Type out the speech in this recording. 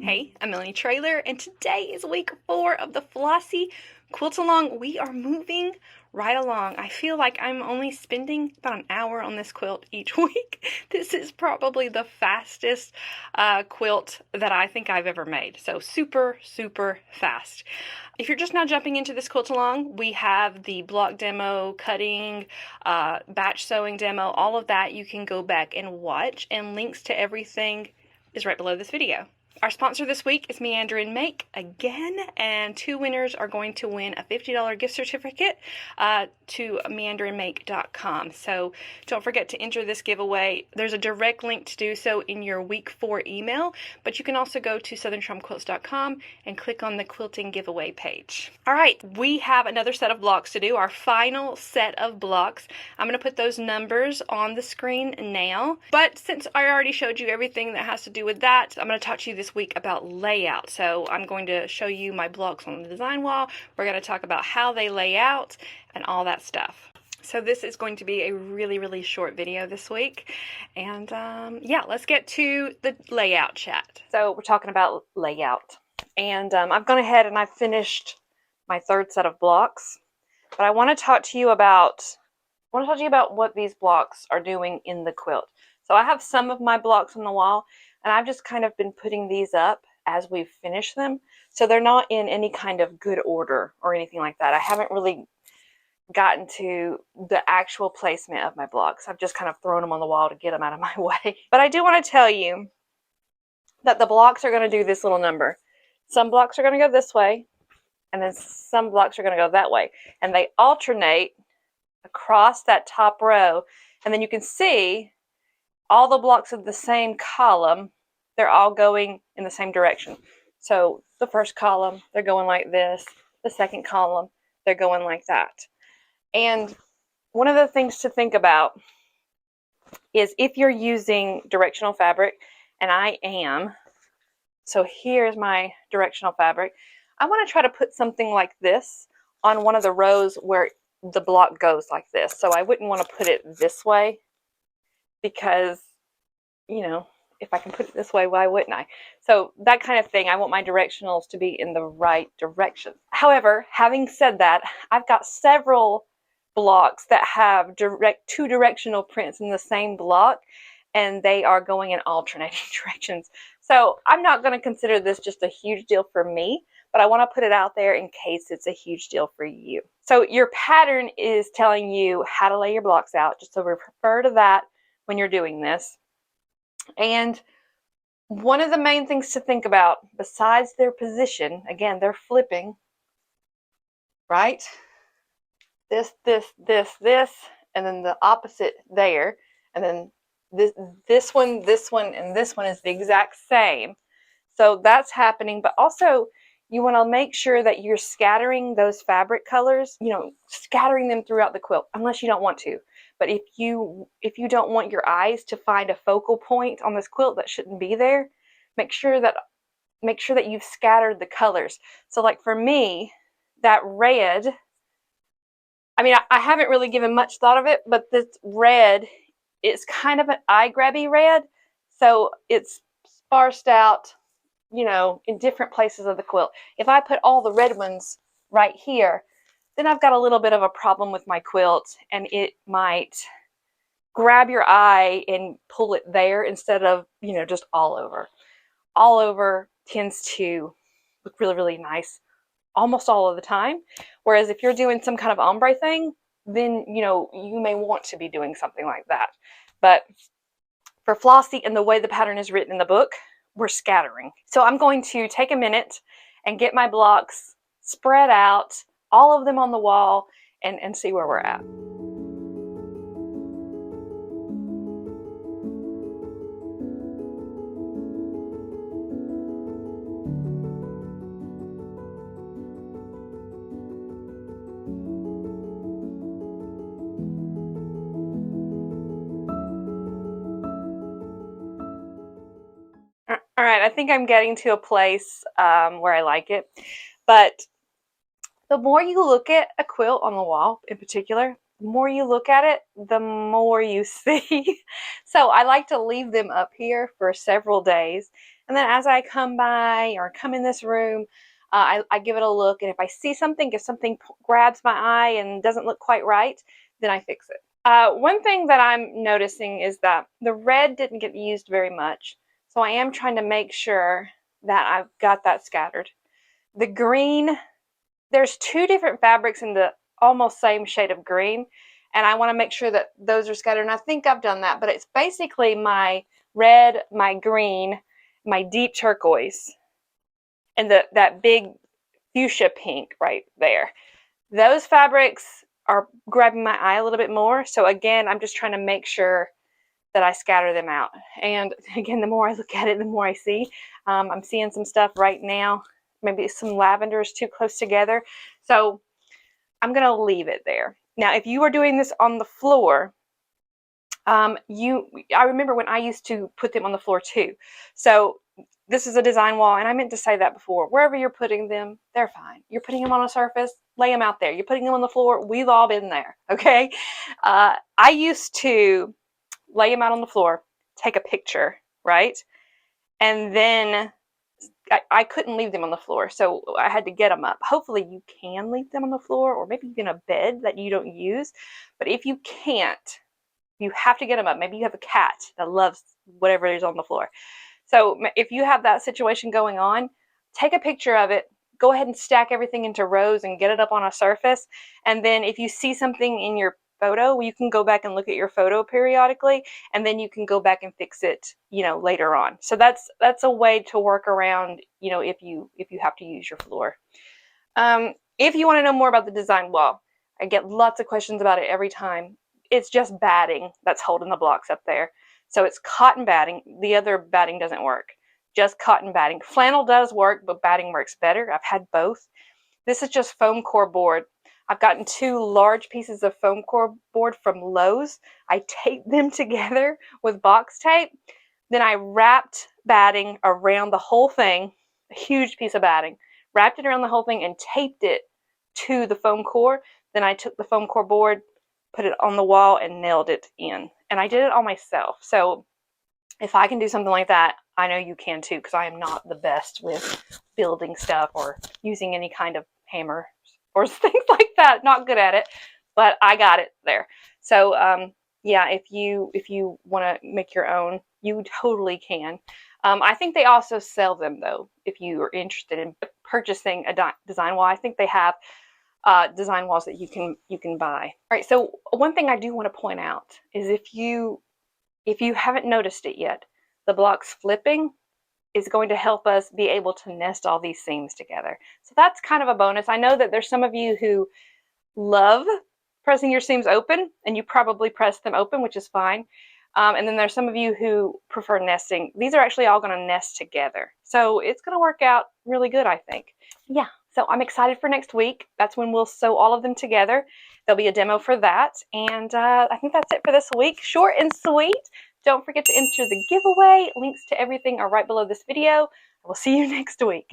Hey, I'm Melanie Trailer, and today is week 4 of the Flossie Quilt Along. We are moving right along. I feel like I'm only spending about an hour on this quilt each week. This is probably the fastest quilt that I think I've ever made. So super, super fast. If you're just now jumping into this quilt along, we have the block demo, cutting, batch sewing demo, all of that you can go back and watch, and links to everything is right below this video. Our sponsor this week is Meander and Make again, and 2 winners are going to win a $50 gift certificate to meanderandmake.com. So don't forget to enter this giveaway. There's a direct link to do so in your week 4 email, but you can also go to southernstromquilts.com and click on the quilting giveaway page. All right, we have another set of blocks to do, our final set of blocks. I'm going to put those numbers on the screen now, but since I already showed you everything that has to do with that, I'm going to talk to you this week about layout. So I'm going to show you my blocks on the design wall. We're going to talk about how they lay out and all that stuff. So this is going to be a really, really short video this week. And yeah, let's get to the layout chat. So we're talking about layout. And I've gone ahead and I've finished my 3rd set of blocks. But I want to talk to you about what these blocks are doing in the quilt. So I have some of my blocks on the wall, and I've just kind of been putting these up as we've finished them. So they're not in any kind of good order or anything like that. I haven't really gotten to the actual placement of my blocks. I've just kind of thrown them on the wall to get them out of my way. But I do want to tell you that the blocks are going to do this little number. Some blocks are going to go this way, and then some blocks are going to go that way. And they alternate across that top row. And then you can see all the blocks of the same column, they're all going in the same direction. So the first column, they're going like this. The second column, they're going like that. And one of the things to think about is if you're using directional fabric, and I am, so here's my directional fabric, I want to try to put something like this on one of the rows where the block goes like this. So I wouldn't want to put it this way, because, you know, if I can put it this way, why wouldn't I? So that kind of thing, I want my directionals to be in the right direction. However, having said that, I've got several blocks that have 2 directional prints in the same block, and they are going in alternating directions. So I'm not going to consider this just a huge deal for me, but I want to put it out there in case it's a huge deal for you. So your pattern is telling you how to lay your blocks out, just so refer to that when you're doing this. And one of the main things to think about, besides their position, again, they're flipping, right? This, and then the opposite there, and then this one, and this one is the exact same. So that's happening, but also you want to make sure that you're scattering those fabric colors, you know, scattering them throughout the quilt, unless you don't want to. But if you don't want your eyes to find a focal point on this quilt that shouldn't be there, make sure that you've scattered the colors. So like for me, that red, I mean, I haven't really given much thought of it, but this red is kind of an eye-grabby red. So it's sparsed out, you know, in different places of the quilt. If I put all the red ones right here, then I've got a little bit of a problem with my quilt, and it might grab your eye and pull it there instead of, you know, just all over. All over tends to look really, really nice almost all of the time. Whereas if you're doing some kind of ombre thing, then, you know, you may want to be doing something like that. But for Flossie and the way the pattern is written in the book, we're scattering. So I'm going to take a minute and get my blocks spread out, all of them on the wall, and see where we're at. All right, I think I'm getting to a place where I like it. But the more you look at a quilt on the wall in particular, more you look at it, the more you see. So I like to leave them up here for several days. And then as I come by or come in this room, I give it a look. And if I see something, if something grabs my eye and doesn't look quite right, then I fix it. One thing that I'm noticing is that the red didn't get used very much. So I am trying to make sure that I've got that scattered. The green, there's two different fabrics in the almost same shade of green, and I want to make sure that those are scattered, and I think I've done that, but it's basically my red, my green, my deep turquoise, and that big fuchsia pink right there. Those fabrics are grabbing my eye a little bit more, so again, I'm just trying to make sure that I scatter them out. And again, the more I look at it, the more I see. I'm seeing some stuff right now. Maybe some lavender is too close together. So I'm going to leave it there. Now, if you are doing this on the floor, I remember when I used to put them on the floor too. So this is a design wall, and I meant to say that before. Wherever you're putting them, they're fine. You're putting them on a surface, lay them out there. You're putting them on the floor. We've all been there, okay? I used to lay them out on the floor, take a picture, right? And then I couldn't leave them on the floor, so I had to get them up. Hopefully you can leave them on the floor, or maybe even a bed that you don't use. But if you can't, you have to get them up. Maybe you have a cat that loves whatever is on the floor. So if you have that situation going on, take a picture of it. Go ahead and stack everything into rows and get it up on a surface. And then if you see something in your photo, you can go back and look at your photo periodically, and then you can go back and fix it, later on. So that's a way to work around, if you have to use your floor. If you want to know more about the design wall, I get lots of questions about it every time. It's just batting that's holding the blocks up there. So it's cotton batting. The other batting doesn't work. Just cotton batting. Flannel does work, but batting works better. I've had both. This is just foam core board. I've gotten 2 large pieces of foam core board from Lowe's. I taped them together with box tape. Then I wrapped batting around the whole thing, a huge piece of batting, wrapped it around the whole thing and taped it to the foam core. Then I took the foam core board, put it on the wall, and nailed it in. And I did it all myself. So if I can do something like that, I know you can too, because I am not the best with building stuff or using any kind of hammer or things like that. Not good at it, but I got it there. So yeah, if you want to make your own, you totally can. I think they also sell them though, if you are interested in purchasing a design wall. I think they have design walls that you can buy. All right, so one thing I do want to point out is if you haven't noticed it yet, the blocks flipping is going to help us be able to nest all these seams together. So that's kind of a bonus. I know that there's some of you who love pressing your seams open, and you probably press them open, which is fine. And then there's some of you who prefer nesting. These are actually all going to nest together. So it's going to work out really good, I think. Yeah, so I'm excited for next week. That's when we'll sew all of them together. There'll be a demo for that. And I think that's it for this week. Short and sweet. Don't forget to enter the giveaway. Links to everything are right below this video. I will see you next week.